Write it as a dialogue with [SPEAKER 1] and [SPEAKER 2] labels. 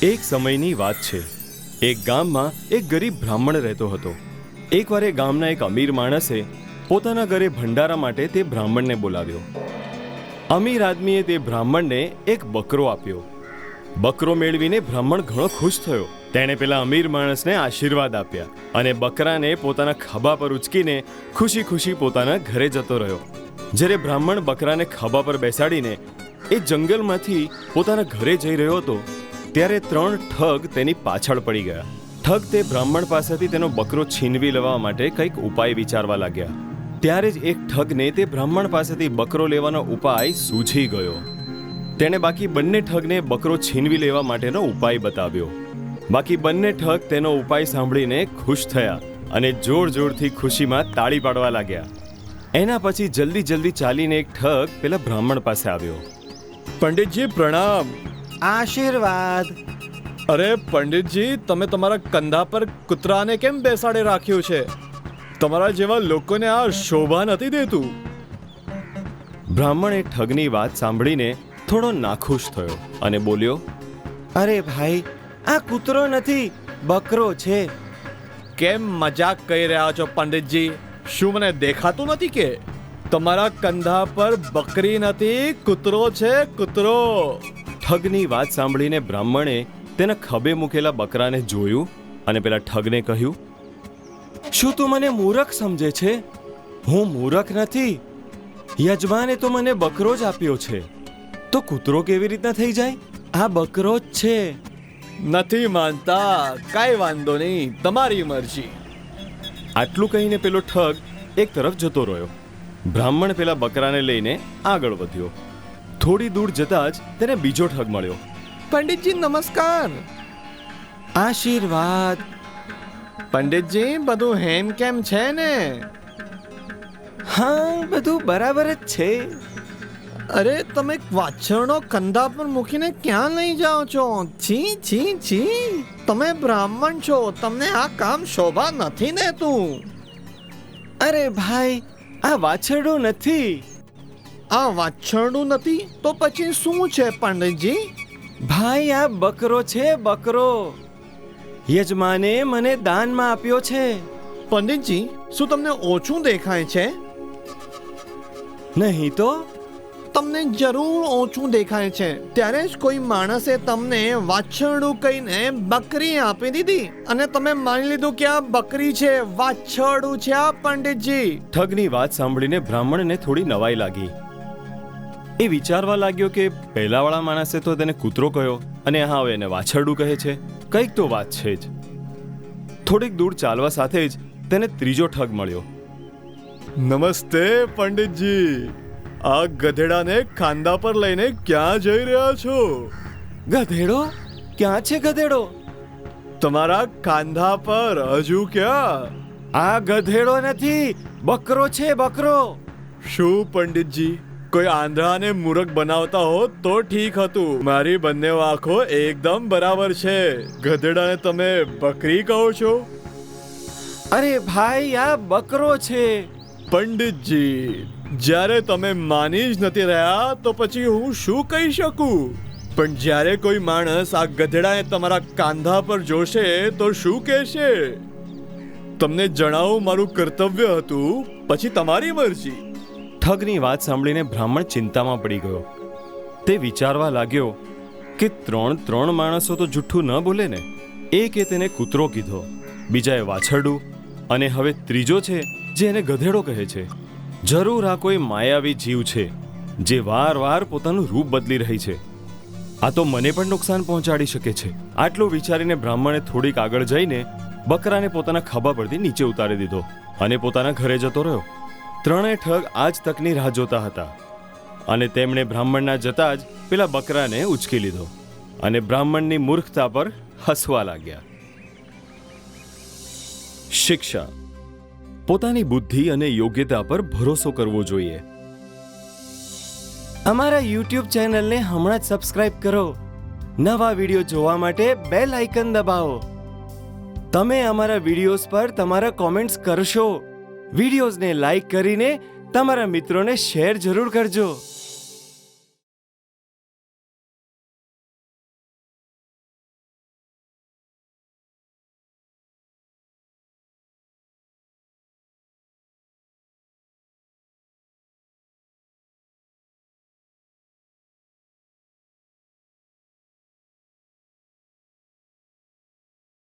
[SPEAKER 1] એક સમયની વાત છે. એક ગામમાં એક ગરીબ બ્રાહ્મણ રહેતો હતો. એકવાર એ ગામના એક અમીર માણસે પોતાના ઘરે ભંડારા માટે તે બ્રાહ્મણને બોલાવ્યો. અમીર આદમીએ તે બ્રાહ્મણને એક બકરો આપ્યો. બકરો મેળવીને બ્રાહ્મણ ઘણો ખુશ થયો. તેણે પેલા અમીર માણસને આશીર્વાદ આપ્યા અને બકરાને પોતાના ખભા પર ઉચકીને ખુશી ખુશી પોતાના ઘરે જતો રહ્યો. જ્યારે બ્રાહ્મણ બકરાને ખભા પર બેસાડીને એ જંગલમાંથી પોતાના ઘરે જઈ રહ્યો હતો ત્યારે 3 ઠગ તેની પાછળ પડી ગયા. ઠગ તે બ્રાહ્મણ પાસેથી તેનો બકરો છીનવી લેવા માટે કંઈક ઉપાય વિચારવા લાગ્યા. ત્યારે જ એક ઠગને તે બ્રાહ્મણ પાસેથી બકરો લેવાનો ઉપાય સૂઝી ગયો. તેણે બાકી બંને ઠગને બકરો છીનવી લેવા માટેનો ઉપાય બતાવ્યો. બાકી બંને ઠગ તેનો ઉપાય સાંભળીને ખુશ થયા અને જોર જોરથી ખુશીમાં તાળી પાડવા લાગ્યા. એના પછી જલ્દી ચાલીને એક ઠગ પેલા બ્રાહ્મણ પાસે આવ્યો.
[SPEAKER 2] પંડિતજી પ્રણામ.
[SPEAKER 3] આશીર્વાદ.
[SPEAKER 2] અરે પંડિતજી, તમે તમારા કંધા પર કૂતરાને કેમ બેસાડે રાખ્યું છે? તમારા જેવા લોકોને આ શોભા નથી દેતું.
[SPEAKER 1] બ્રાહ્મણે ઠગની વાત સાંભળીને થોડો નાખુશ થયો અને બોલ્યો,
[SPEAKER 3] અરે ભાઈ, આ કૂતરો નથી, બકરો છે.
[SPEAKER 2] કેમ મજાક કરી રહ્યા છો પંડિતજી? શું મને દેખાતું નથી કે તમારા કંધા પર બકરી નથી, કૂતરો છે, કૂતરો.
[SPEAKER 1] ઠગની વાત સાંભળીને બ્રાહ્મણે તેના ખભે મૂકેલા બકરાને જોયું અને પેલા ઠગને કહ્યું,
[SPEAKER 3] શું તું મને મૂરખ સમજે છે? હું મૂરખ નથી. યજમાને તો મને બકરો જ આપ્યો છે, તો કૂતરો કેવી રીતના થઈ જાય? આ બકરો જ છે.
[SPEAKER 2] નથી માનતા? કાંઈ વાંધો નહીં, તમારી મરજી.
[SPEAKER 1] આટલું કહીને પેલો ઠગ એક તરફ જતો રહ્યો. બ્રાહ્મણ પેલા બકરાને લઈને આગળ વધ્યો. થોડી દૂર જતાં જ તેને બીજો ઠગ મળ્યો.
[SPEAKER 2] પંડિતજી નમસ્કાર.
[SPEAKER 3] આશીર્વાદ.
[SPEAKER 2] પંડિતજી, બધું હેમ કેમ છે ને?
[SPEAKER 3] હા, બધું બરાબર જ છે.
[SPEAKER 2] અરે તમે વાછરડો કંધા પર મૂકીને ક્યાં લઈ જાઓ છો? છી છી છી. તમે બ્રાહ્મણ છો, તમને આ કામ શોભા નથી દેતું.
[SPEAKER 3] અરે ભાઈ, આ વાછરડું નથી.
[SPEAKER 2] આ વાછરડું નથી તો પછી શું છે પંડિતજી?
[SPEAKER 3] ભાઈ, આ બકરો છે, બકરો. યજમાને મને દાનમાં આપ્યો છે.
[SPEAKER 2] પંડિતજી, શું તમને ઓછું દેખાય છે?
[SPEAKER 3] નહીં તો.
[SPEAKER 2] તમને જરૂર ઓછું દેખાય છે. ત્યારે જ કોઈ માણસે તમને વાછરડું કહીને બકરી આપી દીધી અને તમે માની લીધું કે આ બકરી છે, વાછરડું છે આ પંડિતજી.
[SPEAKER 1] ઠગની વાત સાંભળીને બ્રાહ્મણને થોડી નવાઈ લાગી. એ વિચારવા લાગ્યો કે પહેલાવાળા માણસે તો તેને કૂતરો કહ્યો અને હવે એને વાછરડું કહે છે. કંઈક તો વાત છે જ. થોડીક દૂર ચાલવા સાથે જ તેને ત્રીજો ઠગ મળ્યો.
[SPEAKER 2] નમસ્તે પંડિતજી. આ ગધેડાને ખાંદા પર લઈને ક્યાં જઈ રહ્યા છો?
[SPEAKER 3] ગધેડો? ક્યાં છે ગધેડો?
[SPEAKER 2] તમારા ખાંધા પર. હજુ ક્યાં?
[SPEAKER 3] આ ગધેડો નથી, બકરો છે, બકરો.
[SPEAKER 2] શું પંડિતજી, કોઈ આંધળાને મૂરખ બનાવતા હોત તો ઠીક હતું. મારી બંને આંખો એકદમ બરાબર છે. ગધેડાને તમે બકરી કહો છો?
[SPEAKER 3] અરે ભાઈ, આ બકરો છે.
[SPEAKER 2] પંડિતજી, જ્યારે તમે માની જ નથી રહ્યા તો પછી હું શું કહી શકું? પણ જ્યારે કોઈ માણસ આ ગધેડાને તમારા કાંધા પર જોશે તો શું કહેશે? તમને જણાવું, મારું કર્તવ્ય હતું, પછી તમારી મરજી.
[SPEAKER 1] ઠગની વાત સાંભળીને બ્રાહ્મણ ચિંતામાં પડી ગયો. તે વિચારવા લાગ્યો કે ત્રણ માણસો તો જુઠ્ઠું ન બોલે ને. એકે તેને કૂતરો કીધો, બીજાએ વાછરડું અને હવે ત્રીજો છે જે એને ગધેડો કહે છે. જરૂર આ કોઈ માયાવી જીવ છે જે વાર પોતાનું રૂપ બદલી રહી છે. આ તો મને પણ નુકસાન પહોંચાડી શકે છે. આટલું વિચારીને બ્રાહ્મણે થોડીક આગળ જઈને બકરાને પોતાના ખભા પરથી નીચે ઉતારી દીધો અને પોતાના ઘરે જતો રહ્યો. ત્રણેય ઠગ આ જ તકની રાહ જોતા હતા અને તેમણે બ્રાહ્મણના જતાં જ પેલા બકરાને ઉચકી લીધો અને બ્રાહ્મણની મૂર્ખતા પર હસવા લાગ્યા. શિક્ષા: પોતાની બુદ્ધિ અને યોગ્યતા પર ભરોસો કરવો જોઈએ.
[SPEAKER 3] અમારા YouTube ચેનલને હમણાં જ સબસ્ક્રાઇબ કરો. નવા વિડીયો જોવા માટે બેલ આઇકન દબાવો. તમે અમારા વિડીયોઝ પર તમારા કોમેન્ટ્સ કરશો. વિડીયોઝને લાઈક કરીને તમારા મિત્રોને શેર જરૂર કરજો.